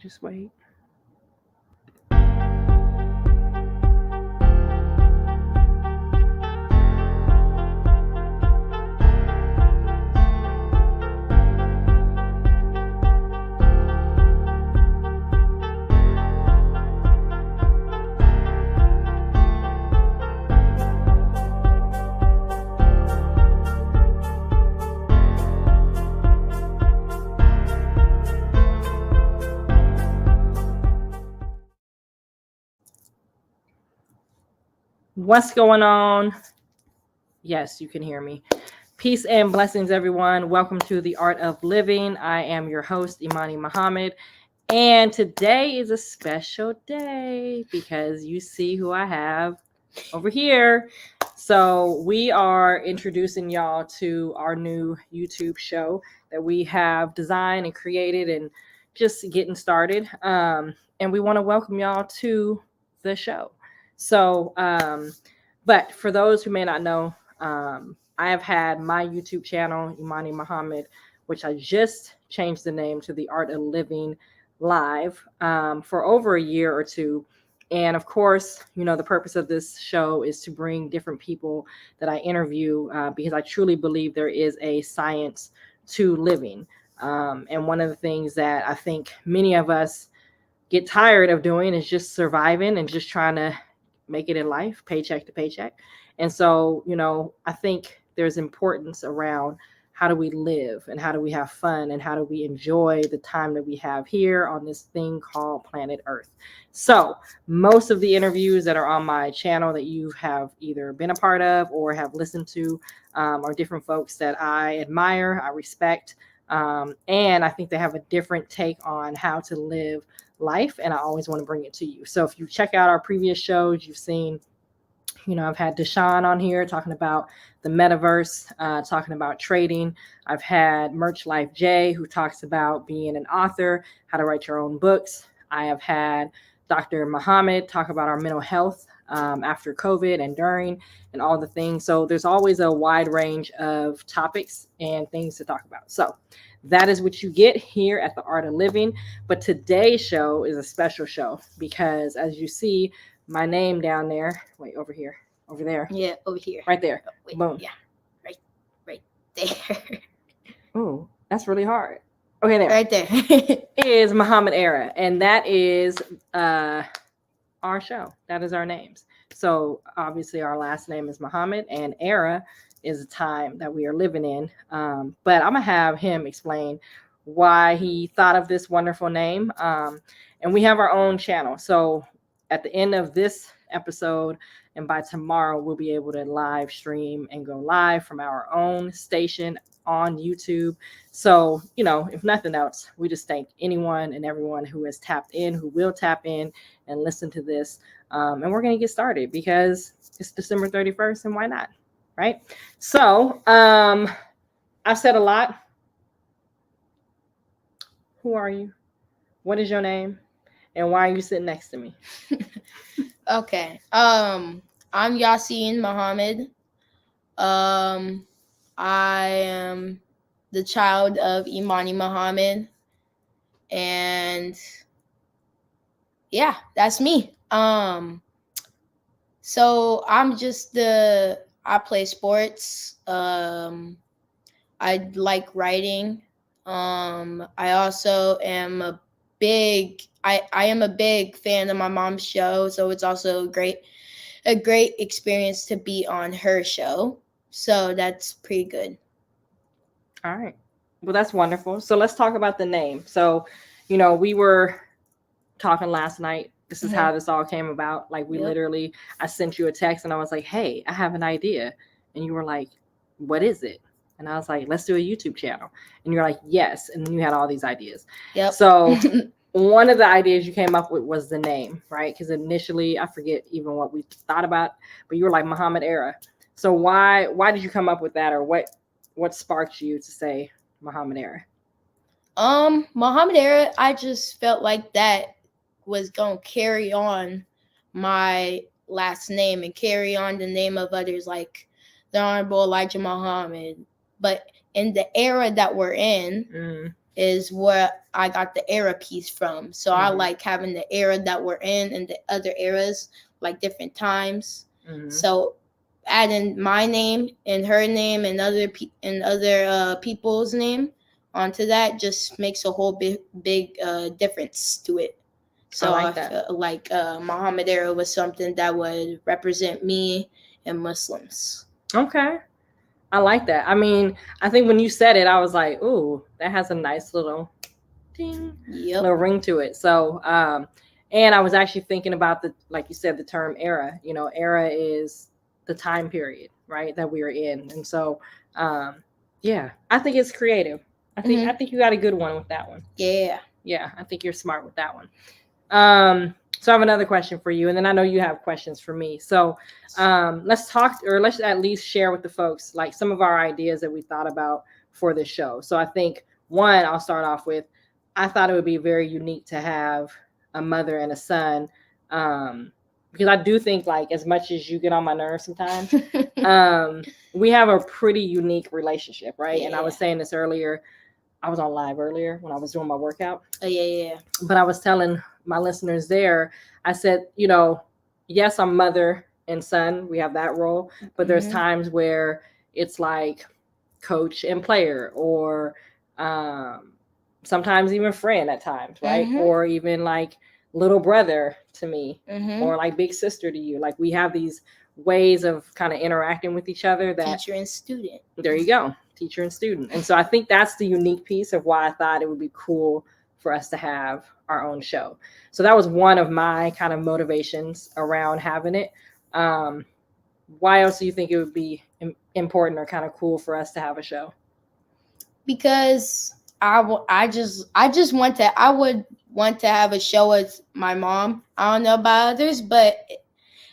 Just wait. What's going on? Yes, you can hear me. Peace and blessings, everyone. Welcome to the Art of Living. I am your host, Imani Muhammad. And today is a special day because you see who I have over here. So we are introducing y'all to our new YouTube show that we have designed and created and just getting started. And we want to welcome y'all to the show. So, but for those who may not know, I have had my YouTube channel, Imani Muhammad, which I just changed the name to The Art of Living Live, for over a year or two. And of course, you know, the purpose of this show is to bring different people that I interview because I truly believe there is a science to living. And one of the things that I think many of us get tired of doing is just surviving and just trying to make it in life, paycheck to paycheck. And so, you know, I think there's importance around how do we live and how do we have fun and how do we enjoy the time that we have here on this thing called planet Earth. So most of the interviews that are on my channel that you have either been a part of or have listened to are different folks that I admire, I respect, and I think they have a different take on how to live life, and I always want to bring it to you. So if you check out our previous shows, you've seen, you know, I've had Deshaun on here talking about the metaverse, talking about trading. I've had Merch Life J, who talks about being an author, how to write your own books. I have had Dr. Muhammad talk about our mental health after COVID and during and all the things. So there's always a wide range of topics and things to talk about. So that is what you get here at the Art of Living. But today's show is a special show because, as you see, my name down there. Wait, over here. Over there. Yeah, over here. Right there. Oh, wait, boom. Yeah, right there. Oh, that's really hard. Okay, there. Right there. Is Muhammad Era, and that is our show. That is our names. So obviously our last name is Muhammad, and Era is the time that we are living in. But I'm gonna have him explain why he thought of this wonderful name. And we have our own channel. So at the end of this episode, and by tomorrow, we'll be able to live stream and go live from our own station on YouTube. So, you know, if nothing else, we just thank anyone and everyone who has tapped in, who will tap in and listen to this. And we're going to get started because it's December 31st, and why not? Right? So, I've said a lot. Who are you? What is your name? And why are you sitting next to me? Okay. I'm Yasin Muhammad. I am the child of Imani Muhammad. And yeah, that's me. So I'm just I play sports. I like writing. I also am a big fan of my mom's show, so it's also a great experience to be on her show. So that's pretty good. All right. Well, that's wonderful. So let's talk about the name. So, you know, we were talking last night. This is how this all came about. Like, we literally, I sent you a text and I was like, hey, I have an idea. And you were like, what is it? And I was like, let's do a YouTube channel. And you're like, yes. And then you had all these ideas. Yep. So one of the ideas you came up with was the name, right? Because initially, I forget even what we thought about, but you were like Muhammad Era. So why did you come up with that, or what sparked you to say Muhammad Era? Muhammad Era, I just felt like that was going to carry on my last name and carry on the name of others like the Honorable Elijah Muhammad. But in the era that we're in, is where I got the era piece from. So I like having the era that we're in and the other eras, like different times. So adding my name and her name and other people's name onto that just makes a whole big difference to it. So I felt like Muhammad era was something that would represent me and Muslims. Okay. I like that. I mean, I think when you said it, I was like, ooh, that has a nice little ding, little ring to it. So, and I was actually thinking about like you said, the term era. You know, era is the time period, right, that we are in. And so, yeah, I think it's creative. I think you got a good one with that one. Yeah. Yeah, I think you're smart with that one. So I have another question for you, and then I know you have questions for me. So let's talk, or let's at least share with the folks like some of our ideas that we thought about for this show. So I think one, I'll start off with, I thought it would be very unique to have a mother and a son, because I do think, like, as much as you get on my nerves sometimes, we have a pretty unique relationship, right? Yeah. And I was saying this earlier. I was on live earlier when I was doing my workout. Oh, yeah. But I was telling my listeners there, I said, you know, yes, I'm mother and son. We have that role. But there's times where it's like coach and player, or sometimes even friend at times, right? Or even like little brother to me, or like big sister to you. Like, we have these ways of kind of interacting with each other. That teacher and student. There you go. Teacher and student. And so I think that's the unique piece of why I thought it would be cool for us to have our own show. So that was one of my kind of motivations around having it. Why else do you think it would be important or kind of cool for us to have a show? Because I would want to have a show with my mom. I don't know about others, but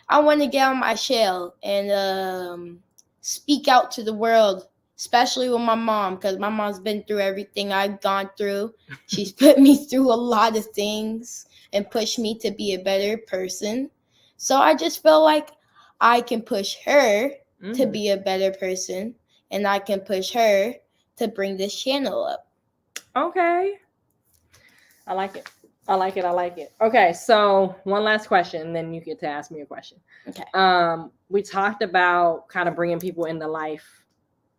I want to get out of my shell and speak out to the world, especially with my mom, because my mom's been through everything I've gone through. She's put me through a lot of things and pushed me to be a better person. So I just feel like I can push her to be a better person, and I can push her to bring this channel up. Okay. I like it. Okay, so one last question, and then you get to ask me a question. Okay. We talked about kind of bringing people into life,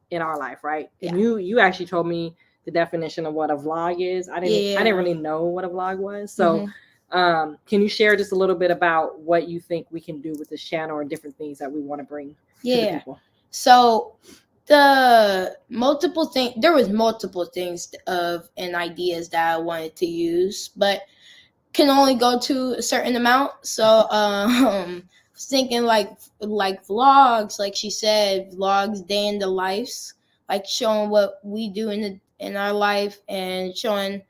in our life, right? Yeah. And you actually told me the definition of what a vlog is. I didn't really know what a vlog was. So can you share just a little bit about what you think we can do with this channel, or different things that we want to bring to the people? So there was multiple things and ideas that I wanted to use, but can only go to a certain amount. So I was thinking like vlogs, like she said, vlogs, day in the lives, like showing what we do in our life, and showing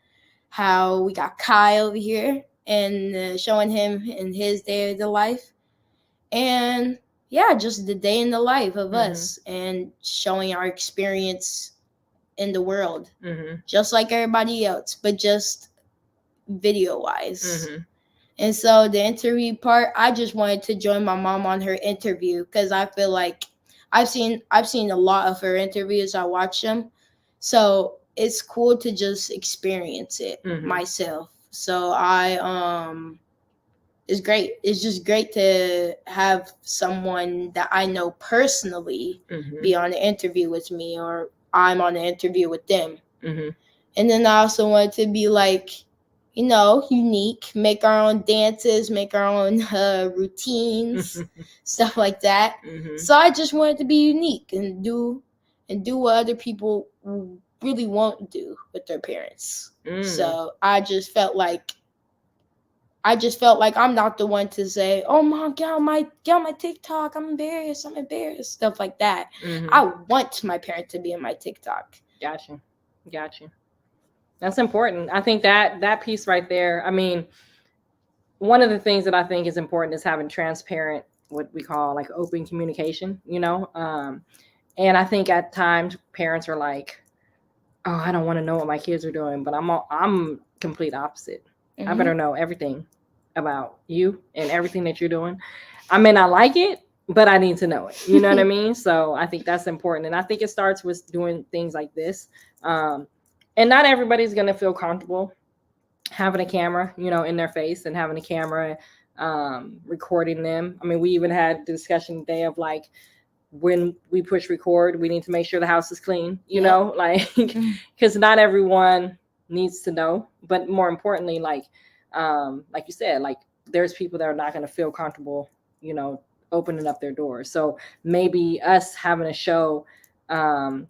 how we got Kai over here, and showing him in his day of the life, and yeah, just the day in the life of us, and showing our experience in the world, just like everybody else, but just video wise. And so the interview part, I just wanted to join my mom on her interview, because I feel like I've seen a lot of her interviews. I watch them, so it's cool to just experience it myself. So it's great. It's just great to have someone that I know personally be on an interview with me, or I'm on an interview with them. And then I also wanted to be like, unique, make our own dances, make our own routines, stuff like that. So I just wanted to be unique and do what other people really won't do with their parents. So I just felt like I'm not the one to say, "Oh, mom, get on my TikTok. I'm embarrassed. Stuff like that. I want my parent to be in my TikTok. Gotcha. That's important. I think that piece right there. I mean, one of the things that I think is important is having transparent, what we call like open communication, and I think at times parents are like, oh, I don't want to know what my kids are doing, but I'm complete opposite. I better know everything about you and everything that you're doing. I may not like it, but I need to know it. You know what I mean? So I think that's important. And I think it starts with doing things like this. And not everybody's going to feel comfortable having a camera, in their face and having a camera recording them. I mean, we even had the discussion today of like, when we push record, we need to make sure the house is clean, like, because not everyone needs to know. But more importantly, like you said, like there's people that are not going to feel comfortable, opening up their doors. So maybe us having a show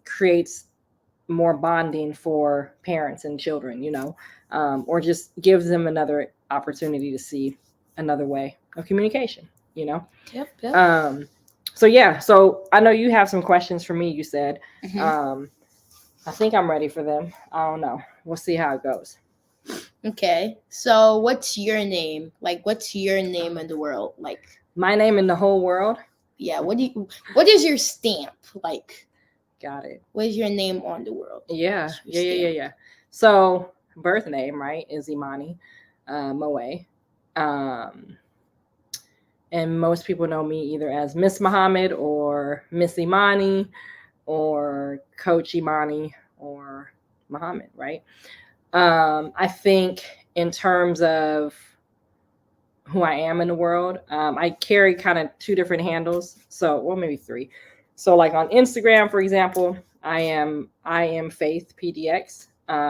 creates more bonding for parents and children, or just gives them another opportunity to see another way of communication, Yep. So I know you have some questions for me, you said. I think I'm ready for them. I don't know. We'll see how it goes. Okay. So what's your name? Like, what's your name in the world? Like, my name in the whole world? Yeah. What is your stamp? Like, got it. What is your name on the world? Yeah. So birth name, right, is Imani Moe. And most people know me either as Miss Muhammad or Miss Imani or Coach Imani or Muhammad, right? I think in terms of who I am in the world, I carry kind of two different handles. So, well, maybe three. So like on Instagram, for example, I am Faith PDX.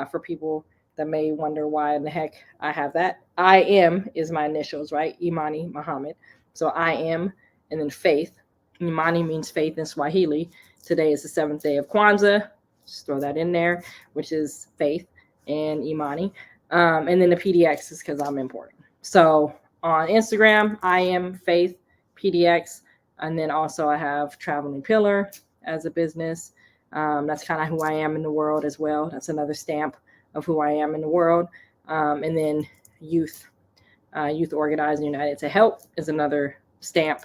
For people that may wonder why in the heck I have that. I am is my initials, right? Imani Muhammad. So I am, and then Faith. Imani means faith in Swahili. Today is the 7th day of Kwanzaa. Just throw that in there, which is faith and Imani. And then the PDX is because I'm important. So on Instagram, I am Faith PDX. And then also I have Traveling Pillar as a business. That's kind of who I am in the world as well. That's another stamp of who I am in the world. And then Youth Organizing United to Help is another stamp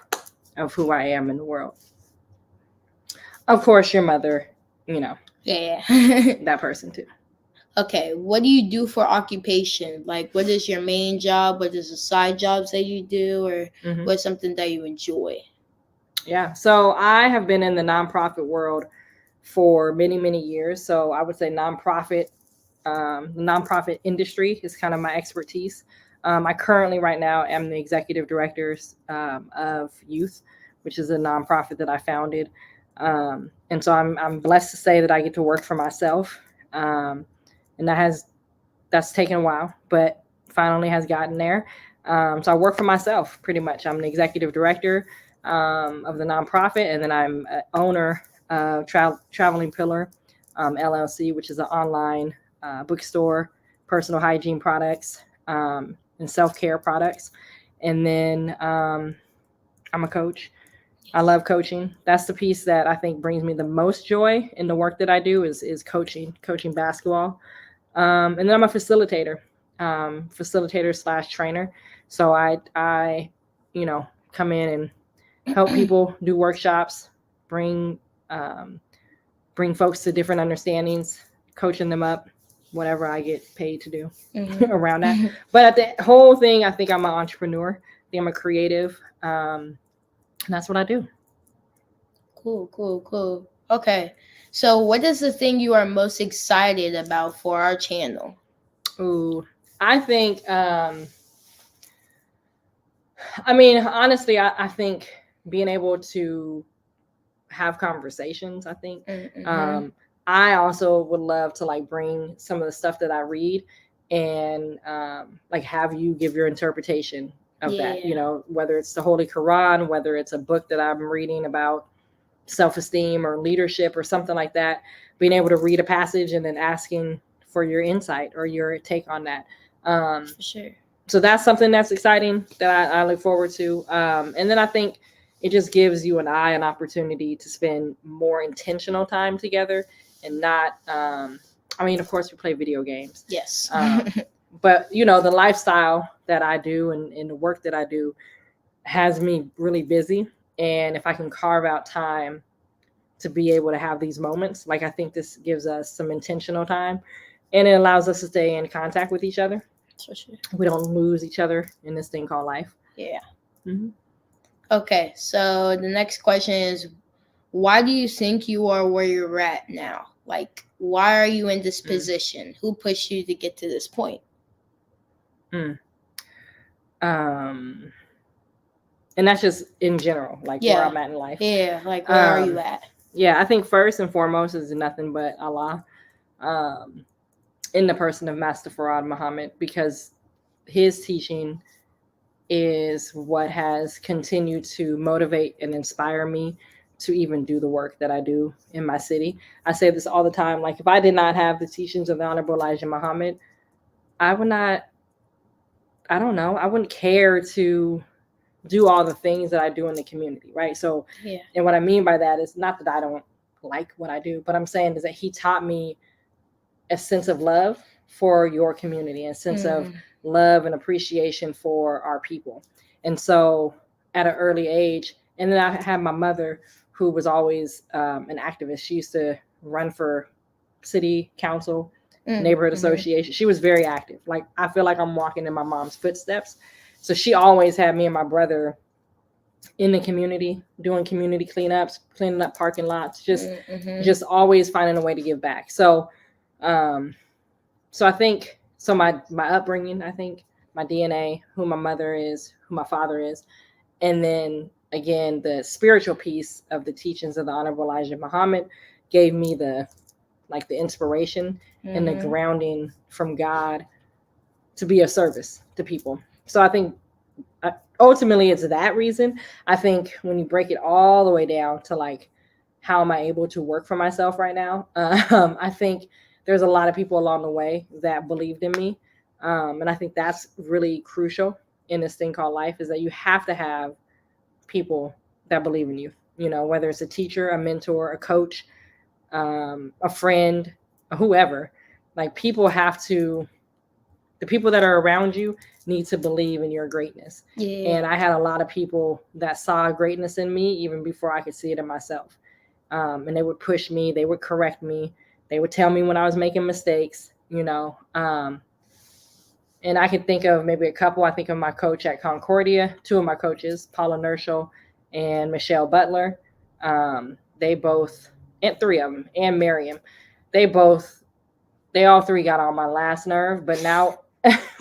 of who I am in the world. Of course, your mother, Yeah. that person too. Okay, what do you do for occupation? Like, what is your main job? What is the side jobs that you do? Or what's something that you enjoy? Yeah, so I have been in the nonprofit world for many, many years. So I would say nonprofit industry is kind of my expertise. I currently right now am the executive director of Youth, which is a nonprofit that I founded. And so I'm blessed to say that I get to work for myself. And that's taken a while, but finally has gotten there. So I work for myself pretty much. I'm the executive director of the nonprofit, and then I'm an owner of Traveling Pillar LLC, which is an online bookstore, personal hygiene products, and self-care products. And then I'm a coach. I love coaching. That's the piece that I think brings me the most joy in the work that I do is coaching basketball. And then I'm a facilitator / trainer. So I come in and help people do workshops, bring folks to different understandings, coaching them up, whatever I get paid to do around that. But at the whole thing, I think I'm an entrepreneur. I think I'm a creative. And that's what I do. Cool. Okay. So what is the thing you are most excited about for our channel? Ooh, I think, I mean, honestly, I think being able to have conversations, I think. I also would love to like bring some of the stuff that I read and like have you give your interpretation of that, whether it's the Holy Quran, whether it's a book that I'm reading about self-esteem or leadership or something like that, being able to read a passage and then asking for your insight or your take on that. For sure. So that's something that's exciting that I look forward to. And then I think it just gives you and I an opportunity to spend more intentional time together and not, I mean, of course we play video games. Yes. But the lifestyle that I do and the work that I do has me really busy. And if I can carve out time to be able to have these moments, like I think this gives us some intentional time and it allows us to stay in contact with each other. For sure. We don't lose each other in this thing called life. Yeah. Okay, so the next question is, why do you think you are where you're at now? Like, why are you in this position? Who pushed you to get to this point? And that's just in general, like where I'm at in life. Yeah, like where are you at? Yeah, I think first and foremost is nothing but Allah, in the person of Master Farad Muhammad, because his teaching is what has continued to motivate and inspire me to even do the work that I do in my city. I say this all the time. Like, if I did not have the teachings of the Honorable Elijah Muhammad, I would not, I don't know, I wouldn't care to do all the things that I do in the community, right? So, and what I mean by that is not that I don't like what I do, but I'm saying is that he taught me a sense of love for your community, a sense of love and appreciation for our people. And so at an early age, and then I had my mother, who was always an activist. She used to run for city council, neighborhood association. She was very active. Like, I feel like I'm walking in my mom's footsteps. So she always had me and my brother in the community, doing community cleanups, cleaning up parking lots, just always finding a way to give back. So I think, so my upbringing, I think my DNA, who my mother is, who my father is, and then again, the spiritual piece of the teachings of the Honorable Elijah Muhammad gave me the inspiration and the grounding from God to be of service to people. So I think ultimately it's that reason. I think when you break it all the way down to like, how am I able to work for myself right now? I think there's a lot of people along the way that believed in me. And I think that's really crucial in this thing called life, is that you have to have people that believe in you, you know, whether it's a teacher, a mentor, a coach, a friend, whoever. Like, people have to, the people that are around you need to believe in your greatness. And I had a lot of people that saw greatness in me even before I could see it in myself. And they would push me, they would correct me, they would tell me when I was making mistakes, you know. And I can think of maybe a couple. I think of my coach at Concordia, two of my coaches, Paula Nerschel and Michelle Butler. They both, and three of them, and Miriam, they all three got on my last nerve. But now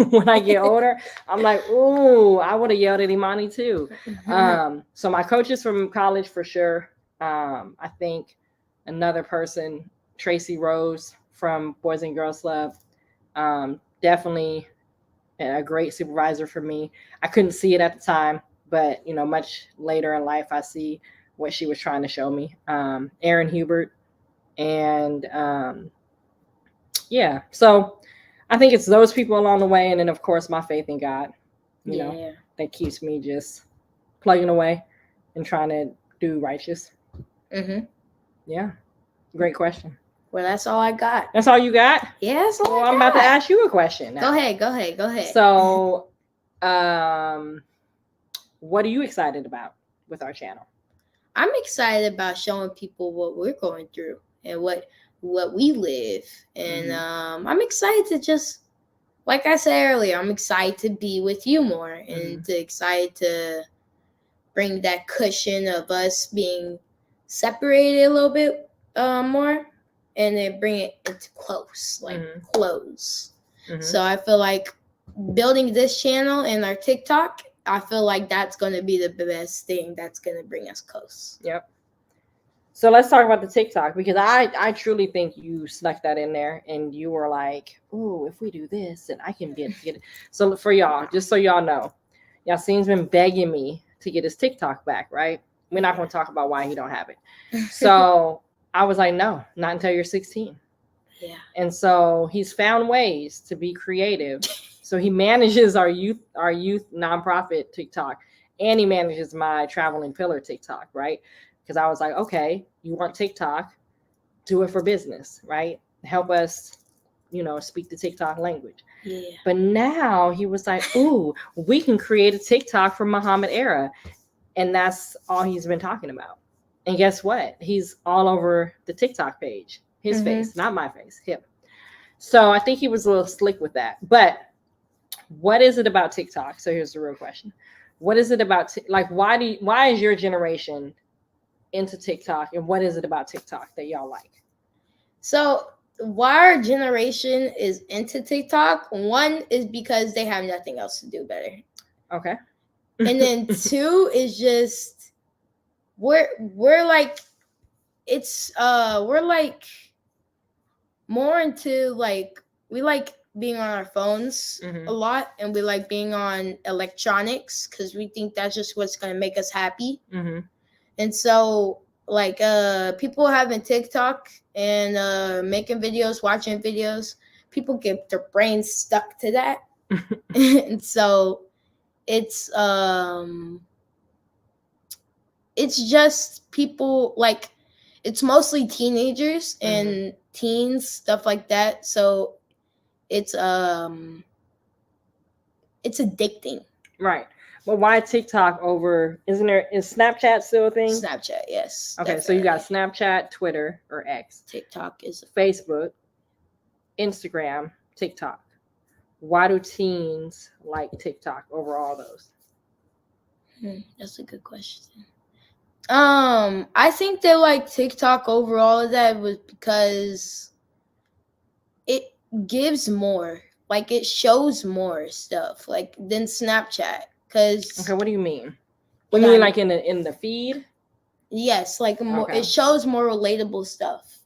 when I get older, I'm like, ooh, I would have yelled at Imani too. So my coaches from college, for sure. I think another person, Tracy Rose from Boys and Girls Club, definitely a great supervisor for me. I couldn't see it at the time, but you know, much later in life, I see what she was trying to show me. Aaron Hubert, and yeah. So I think it's those people along the way, and then of course my faith in God, you know, that keeps me just plugging away and trying to do righteous. Yeah, great question. Well, that's all I got. That's all you got? Yeah, that's all I got. I'm about to ask you a question now. Go ahead. So, what are you excited about with our channel? I'm excited about showing people what we're going through and what we live. And I'm excited to just, like I said earlier, I'm excited to be with you more and excited to bring that cushion of us being separated a little bit more. And then bring it into close. So I feel like building this channel and our TikTok, I feel like that's going to be the best thing that's going to bring us close. Yep. So let's talk about the TikTok, because I truly think you snuck that in there and you were like, ooh, if we do this, then I can get it. So for y'all, just so y'all know, Yassine's been begging me to get his TikTok back, right? We're not going to talk about why he don't have it. So I was like, no, not until you're 16. Yeah. And so he's found ways to be creative. So he manages our youth nonprofit TikTok, and he manages my traveling pillar TikTok, right? Because I was like, okay, you want TikTok, do it for business, right? Help us, you know, speak the TikTok language. Yeah. But now he was like, ooh, we can create a TikTok for Muhammad era. And that's all he's been talking about. And guess what? He's all over the TikTok page. His face, not my face, him. So I think he was a little slick with that. But what is it about TikTok? So here's the real question. What is it about, why is your generation into TikTok? And what is it about TikTok that y'all like? So why our generation is into TikTok, one is because they have nothing else to do better. Okay. And then two is just we're like we're like more into like we like being on our phones a lot, and we like being on electronics because we think that's just what's gonna make us happy. And so like people having TikTok and making videos, watching videos, people get their brains stuck to that. And so it's just people like it's mostly teenagers and teens, stuff like that. So it's addicting. Right. But why TikTok over? Is Snapchat still a thing? Snapchat, yes. Okay, so you got Snapchat, Twitter, or X. TikTok is Facebook, Instagram, TikTok. Why do teens like TikTok over all those? That's a good question. I think they like TikTok over all of that was because it gives more. Like it shows more stuff like than Snapchat. Okay, what do you mean? You mean like in the feed? Yes, like more. Okay. It shows more relatable stuff.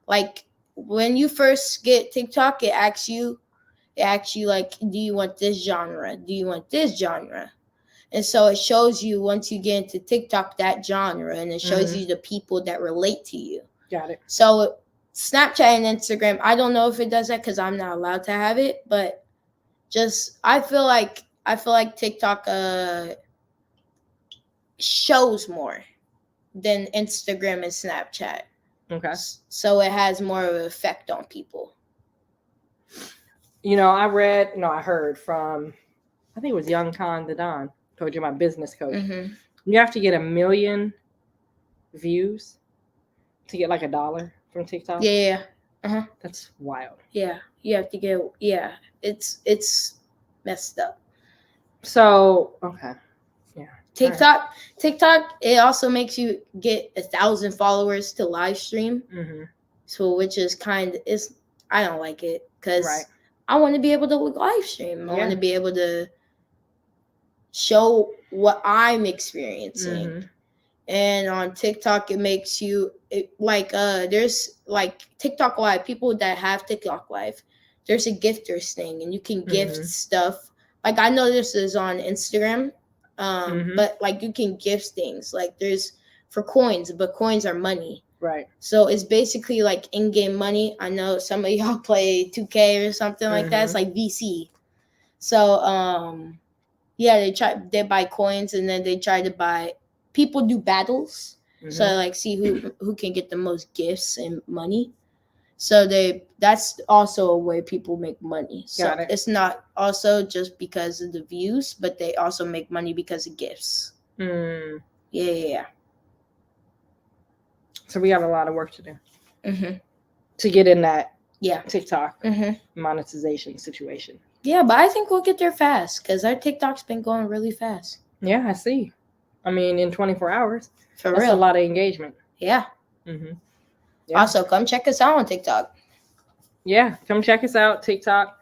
Like when you first get TikTok, it asks you like, do you want this genre? Do you want this genre? And so it shows you once you get into TikTok that genre, and it shows you the people that relate to you. Got it. So Snapchat and Instagram, I don't know if it does that because I'm not allowed to have it, but just I feel like TikTok shows more than Instagram and Snapchat. Okay. So it has more of an effect on people. I heard from, I think it was Young Khan the Don, told you my business coach. You have to get 1 million views to get like $1 from TikTok. Yeah. That's wild. Yeah, you have to get. Yeah, it's messed up. So okay. Yeah. TikTok, it also makes you get 1,000 followers to live stream. So which is I don't like it because I want to be able to live stream. I want to be able to show what I'm experiencing. And on TikTok, it makes you there's like TikTok Live, people that have TikTok Live, there's a gifters thing, and you can gift stuff. Like I know this is on Instagram. But like you can gift things like there's for coins, but coins are money. Right. So it's basically like in-game money. I know some of y'all play 2K or something like that. It's like VC. So they buy coins, and then they try to buy. People do battles. So like see who can get the most gifts and money. So that's also a way people make money. So it's not also just because of the views, but they also make money because of gifts. Yeah. So we have a lot of work to do to get in that TikTok monetization situation. Yeah, but I think we'll get there fast because our TikTok's been going really fast. Yeah, I see. I mean, in 24 hours. For that's real. a lot of engagement. Yeah. Yeah. Also, come check us out on TikTok. Yeah, come check us out. TikTok,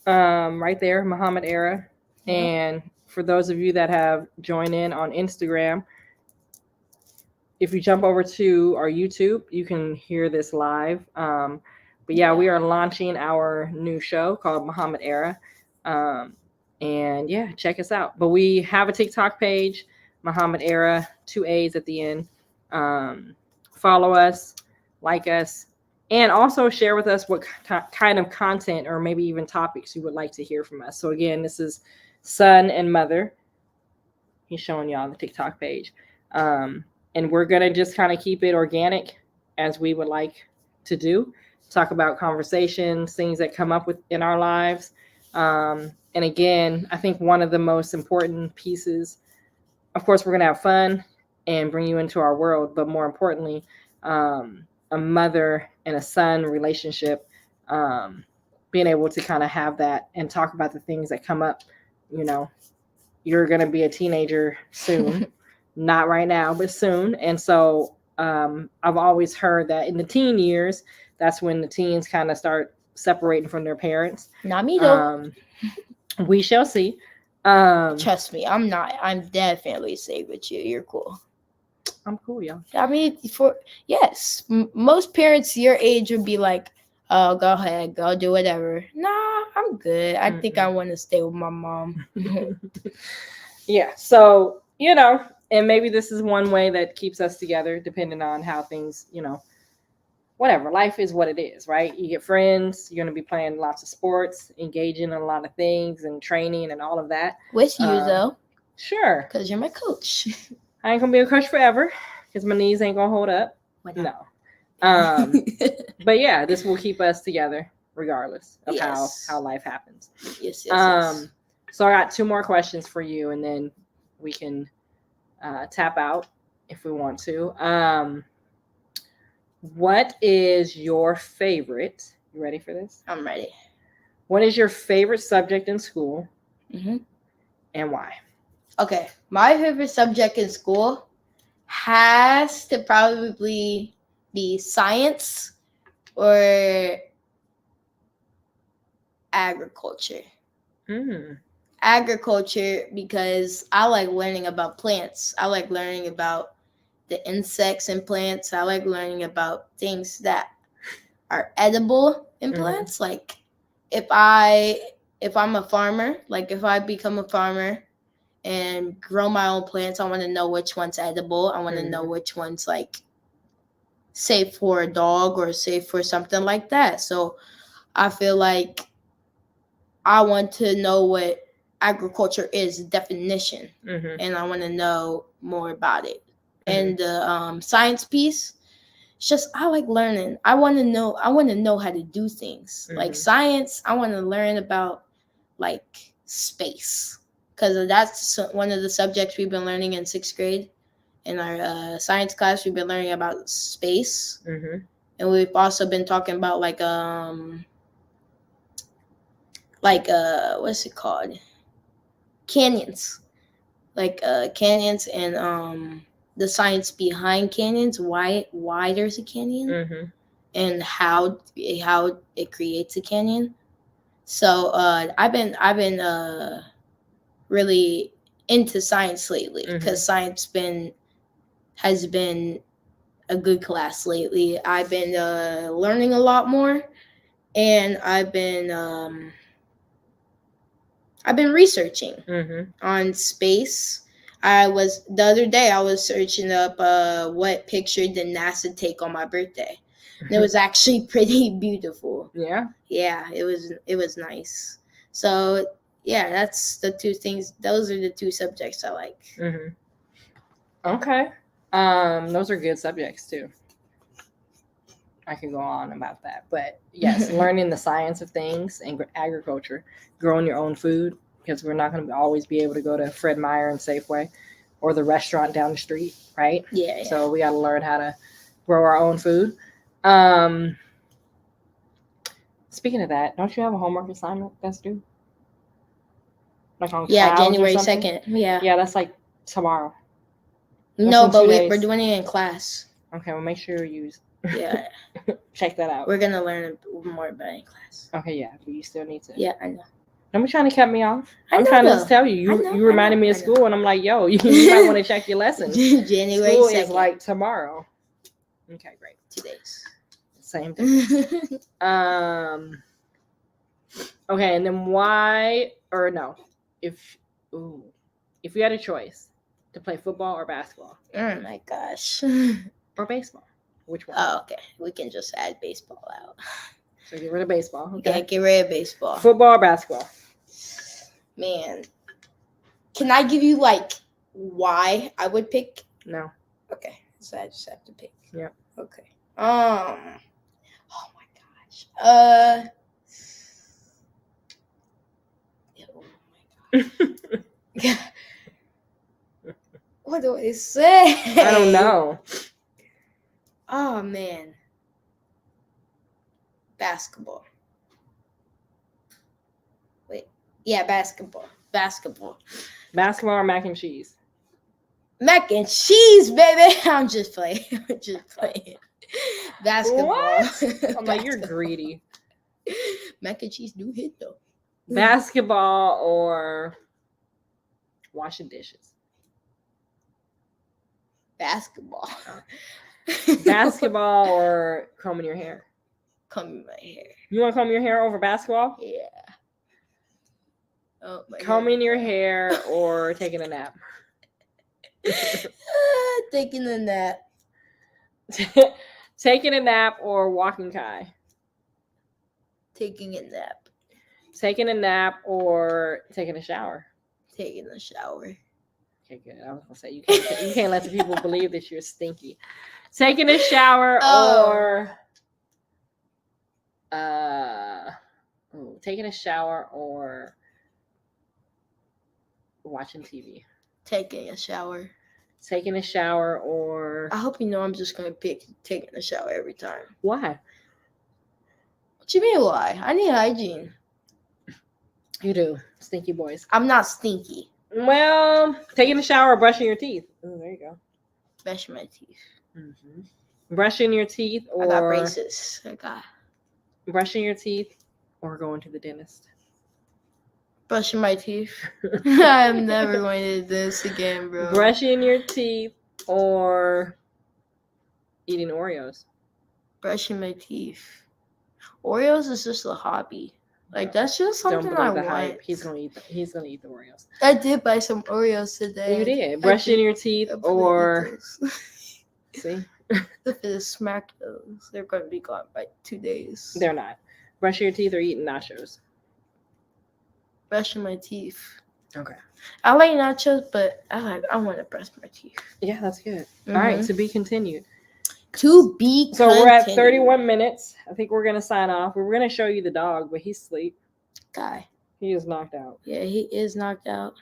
right there, Muhammad Era. And for those of you that have joined in on Instagram, if you jump over to our YouTube, you can hear this live. But yeah, we are launching our new show called Muhammad Era. And yeah, check us out. But we have a TikTok page, Muhammad Era, 2 A's at the end. Follow us, like us, and also share with us what kind of content or maybe even topics you would like to hear from us. So again, this is Son and Mother. He's showing y'all the TikTok page. And we're going to just kind of keep it organic as we would like to do. Talk about conversations, things that come up in our lives. And again, I think one of the most important pieces, of course, we're going to have fun and bring you into our world. But more importantly, a mother and a son relationship, being able to kind of have that and talk about the things that come up. You're going to be a teenager soon. Not right now, but soon. And so I've always heard that in the teen years, that's when the teens kind of start separating from their parents. Not me though. We shall see. Trust me, I'm not. I'm definitely safe with you. You're cool. I'm cool, y'all. I mean, most parents your age would be like, "Oh, go ahead, go do whatever." Nah, I'm good. I think I want to stay with my mom. Yeah. So, you know, and maybe this is one way that keeps us together, depending on how things, you know, whatever. Life is what it is, right? You get friends, you're going to be playing lots of sports, engaging in a lot of things and training and all of that. With you, though. Sure. Because you're my coach. I ain't going to be a coach forever because my knees ain't going to hold up. No. But yeah, this will keep us together regardless of how life happens. Yes. So I got 2 more questions for you, and then we can tap out if we want to. What is your favorite? You ready for this? I'm ready. What is your favorite subject in school, and why? Okay, my favorite subject in school has to probably be science or agriculture. Agriculture, because I like learning about plants. I like learning about the insects in plants. I like learning about things that are edible in plants. Like if I'm a farmer, like if I become a farmer and grow my own plants, I want to know which one's edible. I want to know which one's like safe for a dog or safe for something like that. So I feel like I want to know what agriculture is, definition, and I want to know more about it. And the science piece, it's just I like learning. I want to know how to do things. Like science, I want to learn about like space, because that's one of the subjects we've been learning in 6th grade. In our science class, we've been learning about space, and we've also been talking about like what's it called? Canyons, like canyons and the science behind canyons, why there's a canyon, and how it creates a canyon. So I've been really into science lately, because science has been a good class lately. I've been learning a lot more, and I've been researching on space. The other day I was searching up what picture did NASA take on my birthday. And it was actually pretty beautiful. Yeah, it was nice. So yeah, that's the 2 things. Those are the 2 subjects I like. Okay. Those are good subjects too. I can go on about that, but yes, learning the science of things and agriculture, growing your own food, because we're not going to always be able to go to Fred Meyer and Safeway or the restaurant down the street, right? Yeah. So we got to learn how to grow our own food. Speaking of that, don't you have a homework assignment that's due? Like on January 2nd. Yeah, that's like tomorrow. No, but we're doing it in class. Okay, well, make sure you Yeah. check that out. We're going to learn more about it in class. Okay, yeah, but you still need to. Yeah, I know. Don't be trying to cut me off. I'm trying to just tell you. You reminded me of school, and I'm like, yo, you might want to check your lessons. January school 2nd. Is like tomorrow. Okay, great. 2 days. Same thing. Okay, and then why or no? If you had a choice to play football or basketball. Oh my gosh. Or baseball. Which one? Oh, okay. We can just add baseball out. So get rid of baseball. Okay. Yeah, get rid of baseball. Football or basketball? Man. Can I give you like why I would pick? No. Okay. So I just have to pick. Yeah. Okay. Oh my gosh. Oh my gosh. What do I say? I don't know. Oh man. Basketball. Wait. Yeah, basketball. Basketball or mac and cheese? Mac and cheese, baby. I'm just playing. Basketball. What? I'm like, you're greedy. Mac and cheese do hit though. Basketball or washing dishes? Basketball. Basketball or combing your hair? Combing my hair. You want to comb your hair over basketball? Yeah. Oh, my Combing your hair or taking a nap? Taking a nap. Taking a nap or walking Kai? Taking a nap. Taking a nap or taking a shower? Taking a shower. Okay, good. I was gonna say you can't let the people believe that you're stinky. Taking a shower or taking a shower or watching TV? Taking a shower. Taking a shower or I hope you know I'm just gonna pick taking a shower every time. why? What you mean why? I need hygiene. You do. Stinky boys. I'm not stinky. Well, taking a shower or brushing your teeth. Oh, there you go. Brushing my teeth. Mm-hmm. Brushing your teeth or I got braces. brushing your teeth or going to the dentist. Brushing my teeth. I'm never going to do this again, bro. Brushing your teeth or eating Oreos. Brushing my teeth. Oreos is just a hobby. Like that's just something I want. Hype. He's gonna eat the Oreos. I did buy some Oreos today. You did. Brushing your teeth or see. If it smack those, they're going to be gone by 2 days. They're not. Brushing your teeth or eating nachos. Brushing my teeth. Okay. I like nachos, but I want to brush my teeth. Yeah, that's good. All right, to be continued. To be so continued. We're at 31 minutes. I think we're gonna sign off. We were gonna show you the dog, but he's asleep. Guy. He is knocked out. Yeah, he is knocked out.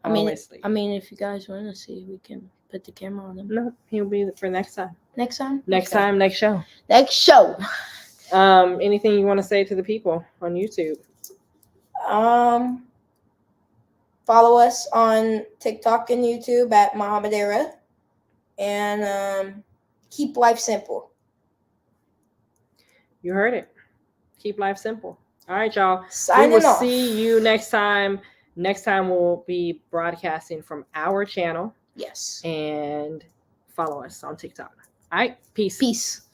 I mean, if you guys want to see, we can put the camera on him. No, he'll be for next time. Next time? Next time, next show. Next show. Anything you want to say to the people on YouTube? Follow us on TikTok and YouTube at Muhammad Era. And keep life simple. You heard it. Keep life simple. All right, y'all. Signing we will off. See you next time. Next time we'll be broadcasting from our channel. Yes. And follow us on TikTok. All right. Peace. Peace.